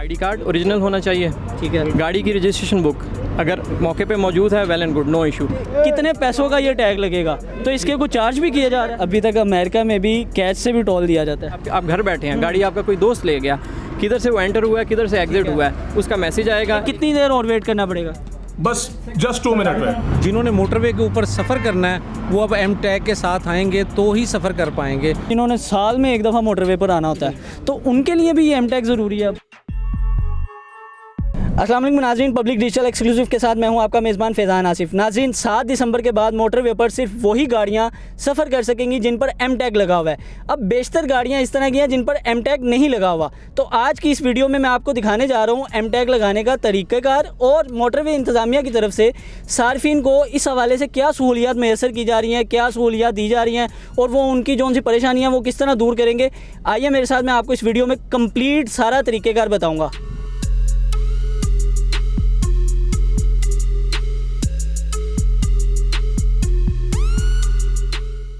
ID card original होना चाहिए, ठीक है। गाड़ी की रजिस्ट्रेशन बुक अगर मौके पे मौजूद है, well and good, no issue. कितने पैसों का ये टैग लगेगा? तो इसके कुछ चार्ज भी किया जा रहा है? अभी तक अमेरिका में भी कैश से भी टोल दिया जाता है। आप घर बैठे हैं, गाड़ी आपका कोई दोस्त ले गया, किधर से वो एंटर हुआ है, किधर से एग्जिट हुआ है, उसका मैसेज आएगा। कितनी देर और वेट करना पड़ेगा? बस जस्ट 2 मिनट में। जिन्होंने मोटरवे के ऊपर सफ़र करना है वो अब एम टैग के साथ आएंगे तो ही सफ़र कर पाएंगे। इन्होंने साल में एक दफ़ा मोटरवे पर आना होता है, तो उनके लिए भी ये एम टैग ज़रूरी है अब। अस्सलाम वालेकुम नाज़रीन, पब्लिक डिजिटल एक्सक्लूसिव के साथ मैं हूं आपका मेज़बान फैज़ान आसिफ। नाज़रीन, 7 दिसंबर के बाद मोटरवे पर सिर्फ वही गाड़ियां सफ़र कर सकेंगी जिन पर एम टैग लगा हुआ है। अब बेशतर गाड़ियां इस तरह की हैं जिन पर एम टैग नहीं लगा हुआ। तो आज की इस वीडियो में मैं आपको दिखाने जा रहा हूं एम टैग लगाने का तरीक़ाकार और मोटरवे इंतज़ामिया की तरफ से सार्फिन को इस हवाले से क्या सहूलियात मैसर की जा रही हैं, क्या सहूलियात दी जा रही हैं और वो उनकी जो सी परेशानियाँ वो किस तरह दूर करेंगे। आइए मेरे साथ, मैं आपको इस वीडियो में कंप्लीट सारा तरीक़ाकार बताऊँगा।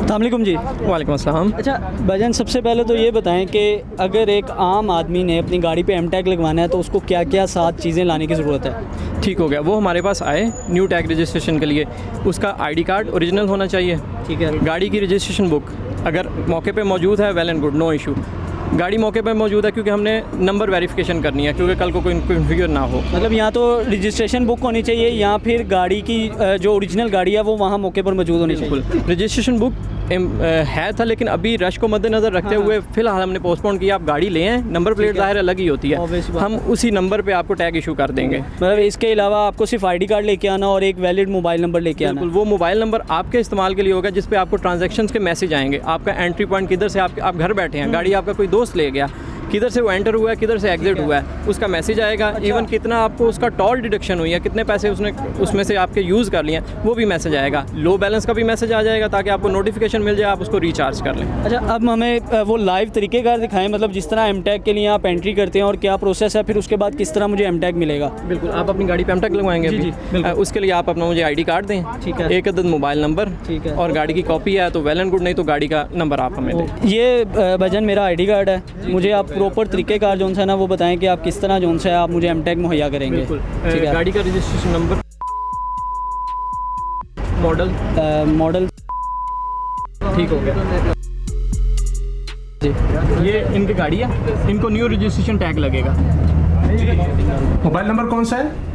अस्सलामुअलैकुम जी। वालेकुम अस्सलाम। अच्छा भाईजान, सबसे पहले तो ये बताएं कि अगर एक आम आदमी ने अपनी गाड़ी पे एम टैग लगवाना है तो उसको क्या क्या 7 चीज़ें लाने की ज़रूरत है? ठीक हो गया, वो हमारे पास आए न्यू टैग रजिस्ट्रेशन के लिए। उसका आईडी कार्ड ओरिजिनल होना चाहिए, ठीक है। गाड़ी की रजिस्ट्रेशन बुक अगर मौके पे मौजूद है, well and good, no issue. गाड़ी मौके पे मौजूद है क्योंकि हमने नंबर वेरिफिकेशन करनी है, क्योंकि कल को कोई कन्फ्यूजन ना हो। मतलब यहाँ तो रजिस्ट्रेशन बुक होनी चाहिए या फिर गाड़ी की जो ओरिजिनल गाड़ी है वो वहाँ मौके पर मौजूद होनी चाहिए? रजिस्ट्रेशन बुक है था, लेकिन अभी रश को मद्देनज़र रखते हुए फ़िलहाल हमने पोस्टपोन किया। आप गाड़ी लें, नंबर प्लेट ज़ाहिर अलग ही होती है, हम उसी नंबर पे आपको टैग इशू कर देंगे। मतलब इसके अलावा आपको सिर्फ आईडी कार्ड लेके आना और एक वैलिड मोबाइल नंबर लेके आना। बिल्कुल, वो मोबाइल नंबर आपके इस्तेमाल के लिए होगा जिस पे आपको ट्रांजैक्शंस के मैसेज आएंगे। आपका एंट्री पॉइंट किधर से, आप घर बैठे हैं, गाड़ी आपका कोई दोस्त ले गया, किधर से वो एंटर हुआ है, किधर से एग्जिट हुआ है, उसका मैसेज आएगा। इवन कितना आपको उसका टोल डिडक्शन हुई है, कितने पैसे उसने उसमें से आपके यूज़ कर लिए वो भी मैसेज आएगा। लो बैलेंस का भी मैसेज आ जाएगा ताकि आपको नोटिफिकेशन मिल जाए, आप उसको रिचार्ज कर लें। अच्छा, अब हमें वो लाइव तरीक़ेकार दिखाएं, मतलब जिस तरह एम टैग के लिए आप एंट्री करते हैं और क्या प्रोसेस है, फिर उसके बाद किस तरह मुझे एम टैग मिलेगा। बिल्कुल, आप अपनी गाड़ी पे एम टैग लगवाएंगे अभी। उसके लिए आप अपना मुझे आईडी कार्ड दें, ठीक है, एक अदद मोबाइल नंबर, ठीक है, और गाड़ी की कॉपी है तो वेल एंड गुड, नहीं तो गाड़ी का नंबर आप हमें दें। ये भजन मेरा आईडी कार्ड है, मुझे आप प्रॉपर तरीक़ेकार जो है ना वो बताएं कि आप किस तरह जो है आप मुझे एम टैग मुहैया करेंगे। ठीक है, गाड़ी का रजिस्ट्रेशन नंबर, मॉडल, ठीक हो गया जी। ये इनकी गाड़ी है, इनको न्यू रजिस्ट्रेशन टैग लगेगा। मोबाइल नंबर कौन सा है?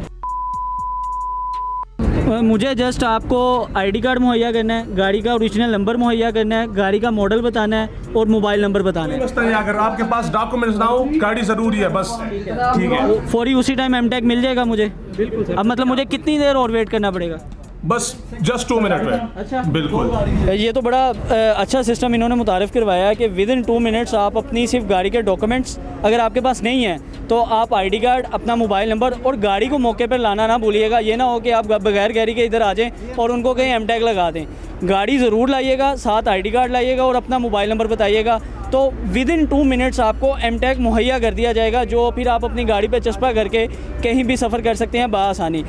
मुझे जस्ट आपको आईडी कार्ड मुहैया करना है, गाड़ी का ओरिजिनल नंबर मुहैया करना है, गाड़ी का मॉडल बताना है और मोबाइल नंबर बताना है। बस अगर आपके पास डॉक्यूमेंट्स ना हो, गाड़ी ज़रूरी है बस, ठीक है। फौरी उसी टाइम एम टैग मिल जाएगा मुझे? बिल्कुल। अब मतलब मुझे कितनी देर और वेट करना पड़ेगा? बस जस्ट 2 मिनट में। अच्छा, बिल्कुल। ये तो बड़ा अच्छा सिस्टम इन्होंने मुतारिफ़ करवाया है कि विद इन 2 मिनट्स आप अपनी सिर्फ गाड़ी के डॉक्यूमेंट्स अगर आपके पास नहीं है तो आप आईडी कार्ड, अपना मोबाइल नंबर और गाड़ी को मौके पर लाना ना भूलिएगा। ये ना हो कि आप बगैर गाड़ी के इधर आ जाएं और उनको कहीं एम टैग लगा दें। गाड़ी ज़रूर लाइएगा, साथ आईडी कार्ड लाइएगा और अपना मोबाइल नंबर बताइएगा, तो विद इन 2 मिनट्स आपको एम टैग मुहैया कर दिया जाएगा, जो फिर आप अपनी गाड़ी पर चस्पा करके कहीं भी सफ़र कर सकते हैं बआसानी।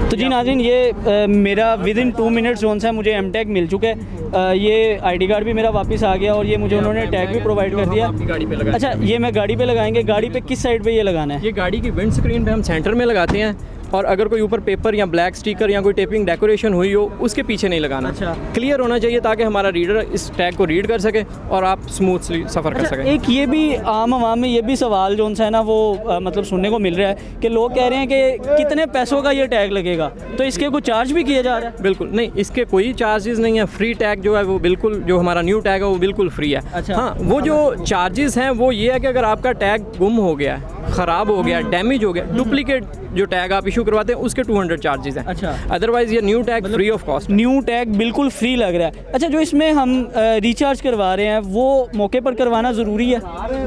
तो जी नाज़रीन, ये मेरा विद इन 2 मिनट्स जोन सा मुझे एम टैग मिल चुका है। ये आईडी कार्ड भी मेरा वापस आ गया और ये मुझे उन्होंने टैग भी प्रोवाइड कर दिया। गाड़ी पे अच्छा, ये मैं गाड़ी पे लगाएंगे। गाड़ी पे किस साइड पे ये लगाना है? ये गाड़ी की विंड स्क्रीन पे हम सेंटर में लगाते हैं, और अगर कोई ऊपर पेपर या ब्लैक स्टिकर या कोई टेपिंग डेकोरेशन हुई हो उसके पीछे नहीं लगाना। अच्छा, क्लियर होना चाहिए ताकि हमारा रीडर इस टैग को रीड कर सके और आप स्मूथली सफ़र कर सकें। एक ये भी आम आवाम में ये भी सवाल जो है ना वो मतलब सुनने को मिल रहा है कि लोग कह रहे हैं कि कितने पैसों का ये टैग लगेगा, तो इसके कुछ चार्ज भी किया जा रहा है? बिल्कुल नहीं, इसके कोई चार्जेस नहीं है। फ्री टैग जो है वो बिल्कुल, जो हमारा न्यू टैग है वो बिल्कुल फ्री है। अच्छा। हाँ, वो जो चार्जेस हैं वो ये है कि अगर आपका टैग गुम हो गया, ख़राब हो गया, डैमेज हो गया, डुप्लीकेट जो टैग आप इशू करवाते हैं उसके 200 चार्जेस हैं। अच्छा, अदरवाइज ये new tag free of cost. New tag बिल्कुल फ्री लग रहा है। अच्छा, जो इसमें हम रिचार्ज करवा रहे हैं वो मौके पर करवाना ज़रूरी है?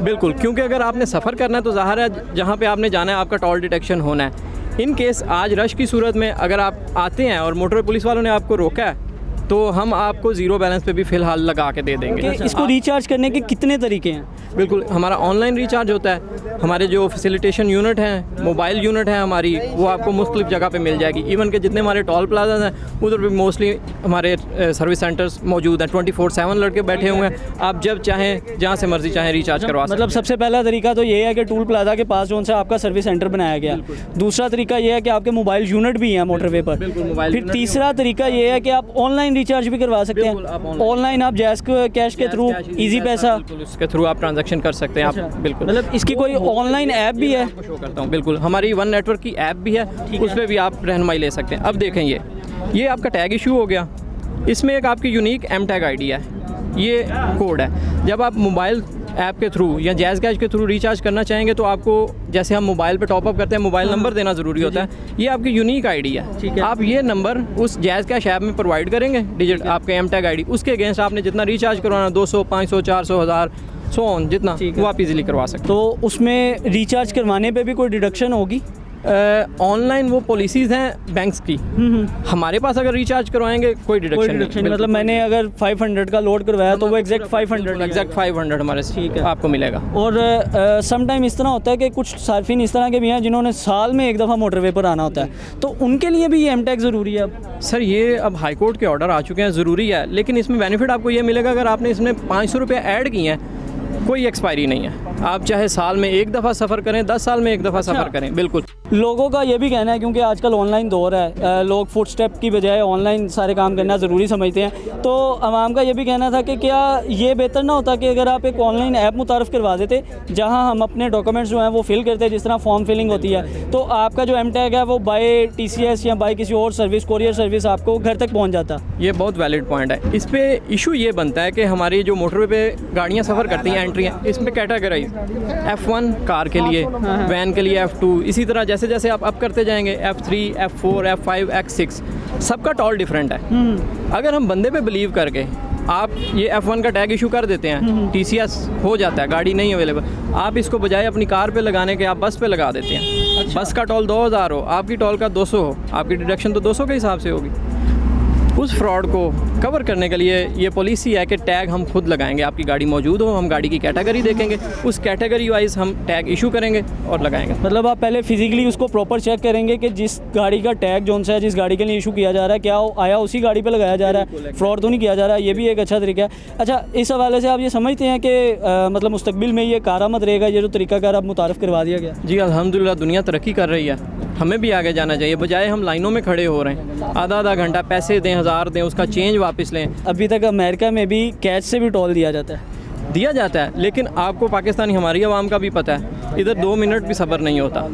बिल्कुल, क्योंकि अगर आपने सफ़र करना है तो ज़ाहिर है जहाँ पे आपने जाना है आपका टोल डिटेक्शन होना है। इन केस आज रश की सूरत में अगर आप आते हैं और मोटर पुलिस वालों ने आपको रोका है तो हम आपको ज़ीरो बैलेंस पे भी फ़िलहाल लगा के दे देंगे। कि इसको रिचार्ज करने के कितने तरीके हैं? बिल्कुल, हमारा ऑनलाइन रिचार्ज होता है, हमारे जो फैसिलिटेशन यूनिट हैं, मोबाइल यूनिट है हमारी, वो आपको मुख्तलिफ जगह पे मिल जाएगी। इवन के जितने हमारे टोल प्लाजा हैं उधर भी मोस्टली हमारे सर्विस सेंटर्स मौजूद हैं, 24/7 लड़के बैठे हुए हैं। आप जब चाहें जहाँ से मर्जी चाहें रिचार्ज करवा सकते हैं। मतलब सबसे पहला तरीका तो ये है कि टूल प्लाजा के पास जो सा आपका सर्विस सेंटर बनाया गया। दूसरा तरीका ये है कि आपके मोबाइल यूनिट भी हैं मोटरवे पर। मोबाइल फिर तीसरा तरीका ये है कि आप ऑनलाइन रिचार्ज भी करवा सकते हैं। ऑनलाइन आप जैस कैश के थ्रू, इजी पैसा, इसके थ्रू आप ट्रांजैक्शन कर सकते हैं। आप बिल्कुल, मतलब इसकी कोई ऑनलाइन ऐप भी है? शो करता हूँ, बिल्कुल हमारी वन नेटवर्क की ऐप भी है, उस पर भी आप रहनुमाई ले सकते हैं। अब देखें, ये आपका टैग इशू हो गया, इसमें एक आपकी यूनिक एम टैग ID है, ये कोड है। जब आप मोबाइल ऐप के थ्रू या जैज़ कैश के थ्रू रिचार्ज करना चाहेंगे तो आपको, जैसे हम मोबाइल पे टॉपअप करते हैं, मोबाइल नंबर देना ज़रूरी होता है। ये आपकी यूनिक ID है। आप ये नंबर उस जैज़ कैश ऐप में प्रोवाइड करेंगे, डिजिट आपके एम टैग ID, उसके अगेंस्ट आपने जितना रिचार्ज करवाना, 200, 500, 400, 1000 सो ऑन, जितना वो आप इजीली करवा सकते तो उसमें रिचार्ज करवाने पे भी कोई डिडक्शन होगी? ऑनलाइन वो पॉलिसीज़ हैं बैंक्स की। हमारे पास अगर रिचार्ज करवाएंगे कोई डिडक्शन नहीं। मतलब मैंने अगर 500 का लोड करवाया तो वो एग्जैक्ट 500 हमारे से आपको मिलेगा। और सम टाइम इस तरह होता है कि कुछ सार्फिन इस तरह के भी हैं जिन्होंने साल में एक दफ़ा मोटरवे पर आना होता है, तो उनके लिए भी ये एम टैग ज़रूरी है? अब सर, ये अब हाई कोर्ट के ऑर्डर आ चुके हैं, ज़रूरी है, लेकिन इसमें बेनिफिट आपको ये मिलेगा अगर आपने इसमें 500 रुपये ऐड किए हैं, कोई एक्सपायरी नहीं है। आप चाहे साल में एक दफ़ा सफ़र करें, 10 साल में एक दफ़ा सफ़र करें। बिल्कुल, लोगों का ये भी कहना है, क्योंकि आजकल ऑनलाइन दौर है, लोग फुट स्टेप की बजाय ऑनलाइन सारे काम करना ज़रूरी समझते हैं, तो आवाम का ये भी कहना था कि क्या ये बेहतर ना होता कि अगर आप एक ऑनलाइन ऐप मुतारफ़ करवा देते जहां हम अपने डॉक्यूमेंट्स जो हैं वो फिल करते, जिस तरह फॉर्म फिलिंग होती है, तो आपका जो एम टैग है वो बाय TCS या बाय किसी और सर्विस, कोरियर सर्विस आपको घर तक पहुँच जाता। ये बहुत वैलिड पॉइंट है। इस पर इशू ये बनता है कि हमारी जो मोटरवे पे गाड़ियाँ सफ़र करती हैं, एंट्री हैं, इसमें कैटेगराइज F1 कार के लिए, वैन के लिए F2, इसी तरह जैसे जैसे आप अप करते जाएंगे F3, F4, F5, X6, सबका टॉल डिफरेंट है। अगर हम बंदे पे बिलीव करके आप ये F1 का टैग इशू कर देते हैं, TCS हो जाता है, गाड़ी नहीं अवेलेबल, आप इसको बजाय अपनी कार पे लगाने के आप बस पे लगा देते हैं। बस का टोल 2000 हो, आपकी टोल का 200 हो, आपकी डिडक्शन तो 200 के हिसाब से होगी। उस फ्रॉड को कवर करने के लिए ये पॉलिसी है कि टैग हम खुद लगाएंगे। आपकी गाड़ी मौजूद हो, हम गाड़ी की कैटेगरी देखेंगे, उस कैटेगरी वाइज हम टैग इशू करेंगे और लगाएंगे। मतलब आप पहले फिजिकली उसको प्रॉपर चेक करेंगे कि जिस गाड़ी का टैग जोन सा है, जिस गाड़ी के लिए इशू किया जा रहा है, क्या आया उसी गाड़ी पे लगाया जा रहा है, फ्रॉड तो नहीं किया जा रहा है। ये भी एक अच्छा तरीका है। अच्छा, इस हवाले से आप ये समझते हैं कि मतलब मुस्तकबिल में ये कारामद रहेगा, ये जो तरीकाकार अब मुतारफ़ करवा दिया गया? जी अल्हम्दुलिल्लाह, दुनिया तरक्की कर रही है, हमें भी आगे जाना चाहिए, बजाय हम लाइनों में खड़े हो रहे हैं, आधा घंटा पैसे दें, 1000 दें, उसका चेंज वापस लें। अभी तक अमेरिका में भी कैश से भी टोल दिया जाता है, लेकिन आपको पाकिस्तानी हमारी आवाम का भी पता है, इधर 2 मिनट भी सफ़र नहीं होता,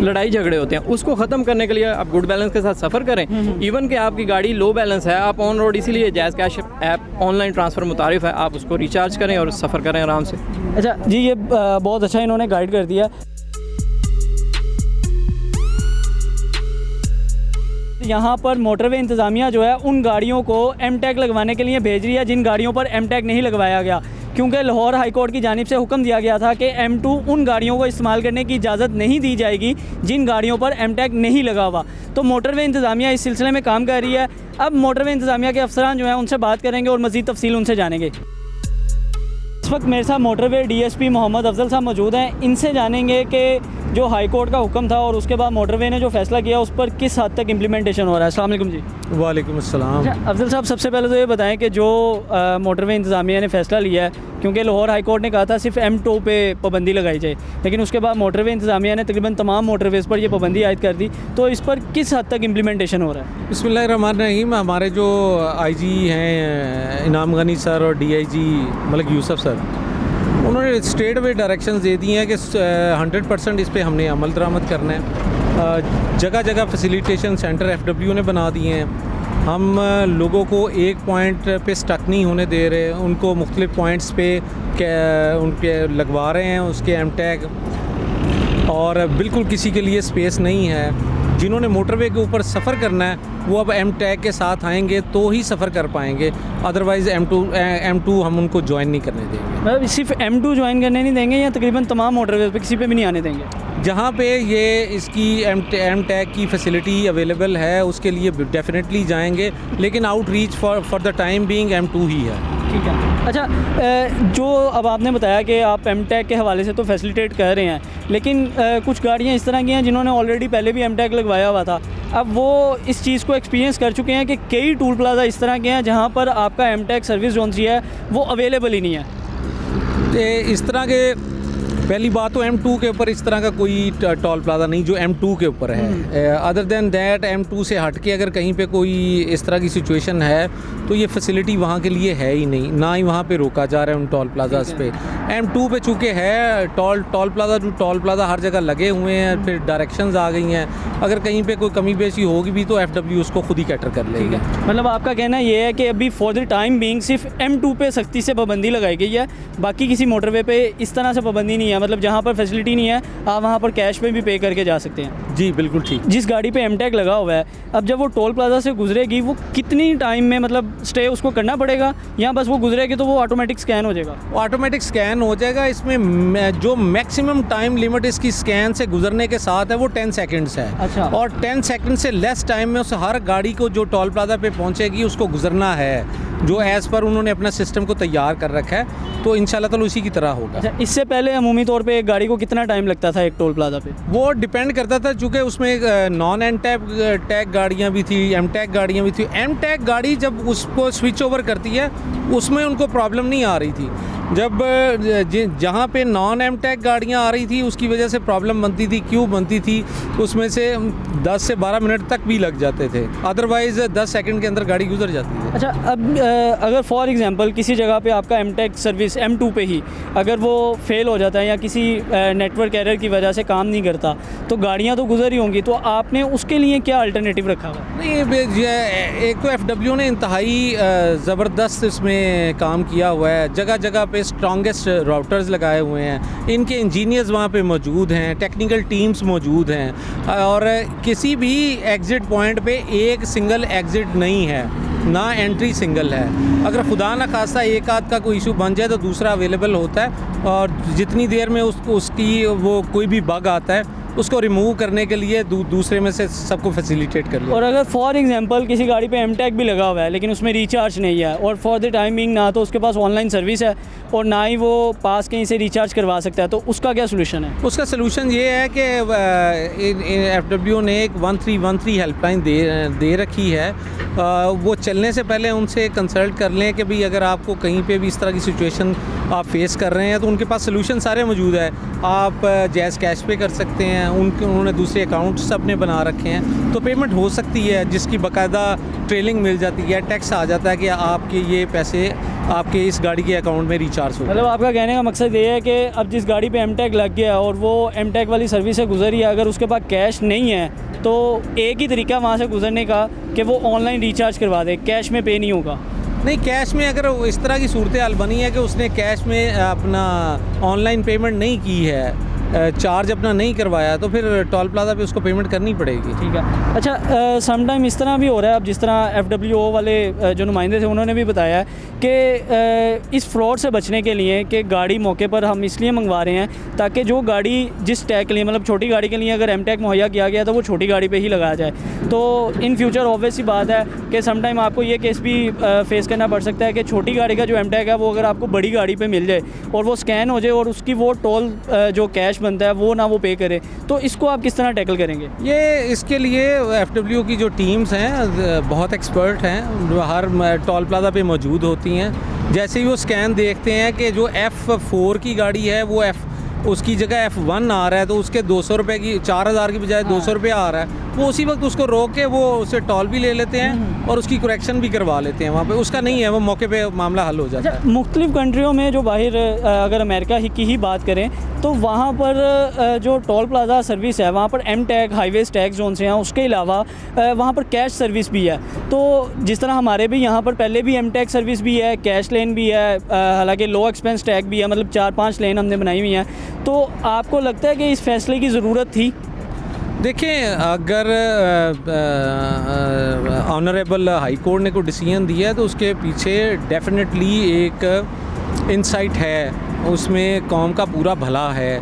लड़ाई झगड़े होते हैं। उसको ख़त्म करने के लिए आप गुड बैलेंस के साथ सफ़र करें। इवन कि आपकी गाड़ी लो बैलेंस है, आप ऑन रोड, इसीलिए Jazz cash app online transfer मुतारिफ है, आप उसको रिचार्ज करें और सफ़र करें आराम से। अच्छा जी, ये बहुत अच्छा इन्होंने गाइड कर दिया। यहाँ पर मोटरवे इंतज़ामिया जो है उन गाड़ियों को एम टैग लगवाने के लिए भेज रही है जिन गाड़ियों पर एम टैग नहीं लगवाया गया, क्योंकि लाहौर हाई कोर्ट की जानिब से हुक्म दिया गया था कि M2 उन गाड़ियों को इस्तेमाल करने की इजाज़त नहीं दी जाएगी जिन गाड़ियों पर एम टैग नहीं लगा हुआ। तो मोटरवे इंतज़ामिया इस सिलसिले में काम कर रही है। अब मोटरवे इंतज़ामिया के अफसरान जो हैं उनसे बात करेंगे और मज़ीद तफसील उनसे जानेंगे। इस वक्त मेरे साथ मोटरवे DSP मोहम्मद अफजल साहब मौजूद हैं, इनसे जानेंगे कि जो हाई कोर्ट का हुक्म था और उसके बाद मोटरवे ने जो फ़ैसला किया उस पर किस हद तक इम्प्लीमेंटेशन हो रहा है। अस्सलाम वालेकुम जी। वालेकुम अस्सलाम। अच्छा अफजल साहब, सबसे पहले तो ये बताएं कि जो मोटरवे इंतज़ामिया ने फ़ैसला लिया है, क्योंकि लाहौर हाई कोर्ट ने कहा था सिर्फ M2 पे पाबंदी लगाई जाए, लेकिन उसके बाद मोटरवे इंतज़ामिया ने तकरीबन तमाम मोटरवेज़ पर यह पाबंदी आयद कर दी, तो इस पर किस हद तक इम्प्लीमेंटेशन हो रहा है? बिस्मिल्लाहिर्रहमानिर्रहीम। हमारे जो IG हैं इनाम गनी सर और DIG मलिक यूसुफ सर, उन्होंने स्ट्रेट वे डायरेक्शंस दे दी हैं कि 100% इस पे हमने अमल दरामद करना है। जगह जगह फैसिलिटेशन सेंटर FW ने बना दिए हैं। हम लोगों को एक पॉइंट पे स्टक नहीं होने दे रहे, उनको मुख्तलिफ पॉइंट्स पे उनके लगवा रहे हैं उसके एम टैग, और बिल्कुल किसी के लिए स्पेस नहीं है। जिन्होंने मोटरवे के ऊपर सफ़र करना है वो अब एम टैग के साथ आएंगे तो ही सफ़र कर पाएंगे, अदरवाइज़ M2 हम उनको ज्वाइन नहीं करने देंगे। मतलब सिर्फ M2 ज्वाइन करने नहीं देंगे या तकरीबन तमाम मोटरवेज़ पे किसी पे भी नहीं आने देंगे? जहाँ पे ये इसकी एम टैग की फैसिलिटी अवेलेबल है उसके लिए डेफिनेटली जाएंगे, लेकिन outreach for the time being M2 ही है। ठीक है। अच्छा, जो अब आपने बताया कि आप एम टैग के हवाले से तो फैसिलिटेट कर रहे हैं, लेकिन कुछ गाड़ियाँ इस तरह की हैं जिन्होंने ऑलरेडी पहले भी एम टैग लगवाया हुआ था, अब वो इस चीज़ को एक्सपीरियंस कर चुके हैं कि कई टूल प्लाजा इस तरह के हैं जहाँ पर आपका एम टैग सर्विस जो सी है वो अवेलेबल ही नहीं है। तो इस तरह के पहली बात तो M2 के ऊपर इस तरह का कोई टोल प्लाजा नहीं जो M2 के ऊपर है। अदर देन दैट M2 से हट के अगर कहीं पे कोई इस तरह की सिचुएशन है तो ये फैसिलिटी वहाँ के लिए है ही नहीं, ना ही वहाँ पे रोका जा रहा है उन टोल प्लाजास पे। M2 पे चूँकि है toll plaza to toll plaza हर जगह लगे हुए हैं, फिर डायरेक्शंस आ गई हैं, अगर कहीं पे कोई कमी बेशी होगी भी तो FW उसको खुद ही कैटर कर लेगा। मतलब आपका कहना ये है कि अभी फॉर द टाइम बीइंग सिर्फ M2 पे सख्ती से पाबंदी लगाई गई है, बाकी किसी मोटरवे पे इस तरह से पाबंदी नहीं है, मतलब जहाँ पर फैसिलिटी नहीं है आप वहाँ पर कैश में भी पे करके जा सकते हैं। जी बिल्कुल ठीक। जिस गाड़ी पे एम टैग लगा हुआ है, अब जब वो टोल प्लाजा से गुजरेगी वो कितनी टाइम में मतलब स्टे उसको करना पड़ेगा, या बस वो गुजरेगी तो वो ऑटोमेटिक स्कैन हो जाएगा? ऑटोमेटिक स्कैन हो जाएगा। इसमें जो मैक्सिमम टाइम लिमिट इसकी स्कैन से गुजरने के साथ है वो 10 सेकंड्स है। अच्छा। और 10 सेकंड से लेस टाइम में उस हर गाड़ी को जो टोल प्लाजा पे पहुंचेगी उसको गुजरना है, जो एज़ पर उन्होंने अपना सिस्टम को तैयार कर रखा है, तो इंशाल्लाह ताला उसी की तरह होगा। अच्छा, इससे पहले अमूमी तौर पे एक गाड़ी को कितना टाइम लगता था एक टोल प्लाजा पे? वो डिपेंड करता था, चूँकि उसमें नॉन एम टैग गाड़ियाँ भी थी, एम टैग गाड़ियाँ भी थी। एम टैग गाड़ी जब उसको स्विच ओवर करती है उसमें उनको प्रॉब्लम नहीं आ रही थी, जब जहाँ पे नॉन एम टैग गाड़ियाँ आ रही थी उसकी वजह से प्रॉब्लम बनती थी। क्यों बनती थी? उसमें से 10 से 12 मिनट तक भी लग जाते थे, अदरवाइज़ 10 सेकंड के अंदर गाड़ी गुजर जाती थी। अच्छा, अब अगर फॉर एग्जांपल किसी जगह पे आपका एम टैग सर्विस M2 पे ही अगर वो फेल हो जाता है या किसी नेटवर्क एरर की वजह से काम नहीं करता, तो गाड़ियाँ तो गुजर ही होंगी, तो आपने उसके लिए क्या अल्टरनेटिव रखा हुआ? नहीं, एक तो FW ने इंतहाई ज़बरदस्त इसमें काम किया हुआ है, जगह जगह पे स्ट्रॉन्गेस्ट राउटर्स लगाए हुए हैं, इनके इंजीनियर्स वहाँ पे मौजूद हैं, टेक्निकल टीम्स मौजूद हैं, और किसी भी एग्ज़िट पॉइंट पे एक सिंगल एग्ज़िट नहीं है, ना एंट्री सिंगल है। अगर खुदा न खास्ता एक आध का कोई इशू बन जाए तो दूसरा अवेलेबल होता है, और जितनी देर में उसकी वो कोई भी बग आता है उसको रिमूव करने के लिए दूसरे में से सबको फैसिलिटेट कर लिया। और अगर फॉर एग्जांपल किसी गाड़ी पे एम टैग भी लगा हुआ है लेकिन उसमें रिचार्ज नहीं है, और फॉर द टाइमिंग ना तो उसके पास ऑनलाइन सर्विस है और ना ही वो पास कहीं से रिचार्ज करवा सकता है, तो उसका क्या सोल्यूशन है? उसका सोल्यूशन ये है कि FW ने एक 1313 हेल्पलाइन दे रखी है। वो चलने से पहले उनसे कंसल्ट कर लें कि भाई अगर आपको कहीं पे भी इस तरह की सिचुएशन आप फेस कर रहे हैं तो उनके पास सोल्यूशन सारे मौजूद है। आप जैज़ कैश पे कर सकते हैं, उन्होंने दूसरे अकाउंट्स अपने बना रखे हैं, तो पेमेंट हो सकती है, जिसकी बाकायदा ट्रेलिंग मिल जाती है, टैक्स आ जाता है कि आपके ये पैसे आपके इस गाड़ी के अकाउंट में रिचार्ज हो। मतलब आपका कहने का मकसद ये है कि अब जिस गाड़ी पे एम टैग लग गया और वो एम टैग वाली सर्विस से गुजरी है, अगर उसके पास कैश नहीं है तो एक ही तरीका वहाँ से गुजरने का कि वो ऑनलाइन रिचार्ज करवा दे, कैश में पे नहीं होगा। नहीं, कैश में अगर इस तरह की सूरत हाल बनी है कि उसने कैश में अपना ऑनलाइन पेमेंट नहीं की है, चार्ज अपना नहीं करवाया, तो फिर टोल प्लाजा पे उसको पेमेंट करनी पड़ेगी। ठीक है। अच्छा, सम टाइम इस तरह भी हो रहा है, अब जिस तरह FWO वाले जो नुमाइंदे थे उन्होंने भी बताया कि इस फ्रॉड से बचने के लिए कि गाड़ी मौके पर हम इसलिए मंगवा रहे हैं ताकि जो गाड़ी जिस टैग के लिए, मतलब छोटी गाड़ी के लिए अगर एम टैग मुहैया किया गया तो वो छोटी गाड़ी पे ही लगाया जाए। तो इन फ्यूचर ऑब्वियस सी बात है कि सम टाइम आपको ये केस भी फेस करना पड़ सकता है कि छोटी गाड़ी का जो एम टैग है वो अगर आपको बड़ी गाड़ी पे मिल जाए और वो स्कैन हो जाए और उसकी वो टोल जो कैश बनता है वो ना वो पे करे, तो इसको आप किस तरह टैकल करेंगे? ये इसके लिए FW की जो टीम्स हैं बहुत एक्सपर्ट हैं, जो हर टोल प्लाजा पे मौजूद होती हैं। जैसे ही वो स्कैन देखते हैं कि जो F4 की गाड़ी है वो उसकी जगह F1 आ रहा है, तो उसके 200 रुपये की 4000 की बजाय 200 रुपये आ रहा है, वो उसी वक्त उसको रोक के वो उसे टोल भी ले लेते हैं और उसकी करेक्शन भी करवा लेते हैं वहाँ पे। उसका नहीं है, वो मौके पे मामला हल हो जाता है। मुख्तलिफ कंट्रियों में जो बाहर अगर अमेरिका की ही बात करें तो वहाँ पर जो टोल प्लाजा सर्विस है वहाँ पर M tag highways tax zone से हैं, उसके अलावा वहाँ पर कैश सर्विस भी है। तो जिस तरह हमारे भी यहाँ पर पहले भी एम टैग सर्विस भी है, कैश लेन भी है, हालांकि लो एक्सपेंस टैग भी है, मतलब 4-5 लेन हमने बनाई हुई हैं। तो आपको लगता है कि इस फैसले की ज़रूरत थी? देखें, अगर ऑनरेबल हाई कोर्ट ने कोई डिसीजन दिया है तो उसके पीछे डेफिनेटली एक इंसाइट है, उसमें कौम का पूरा भला है।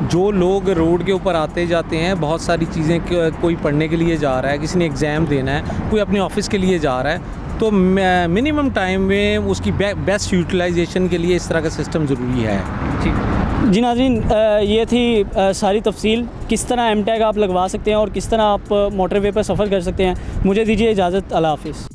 जो लोग रोड के ऊपर आते जाते हैं, बहुत सारी चीज़ें, कोई पढ़ने के लिए जा रहा है, किसी ने एग्ज़ाम देना है, कोई अपने ऑफिस के लिए जा रहा है, तो मिनिमम टाइम में उसकी बेस्ट यूटिलाइजेशन के लिए इस तरह का सिस्टम ज़रूरी है। जी नाज़रीन, ये थी सारी तफसील, किस तरह एम टैग आप लगवा सकते हैं और किस तरह आप मोटरवे पर सफ़र कर सकते हैं। मुझे दीजिए इजाज़त, अल्लाह हाफ़िज़।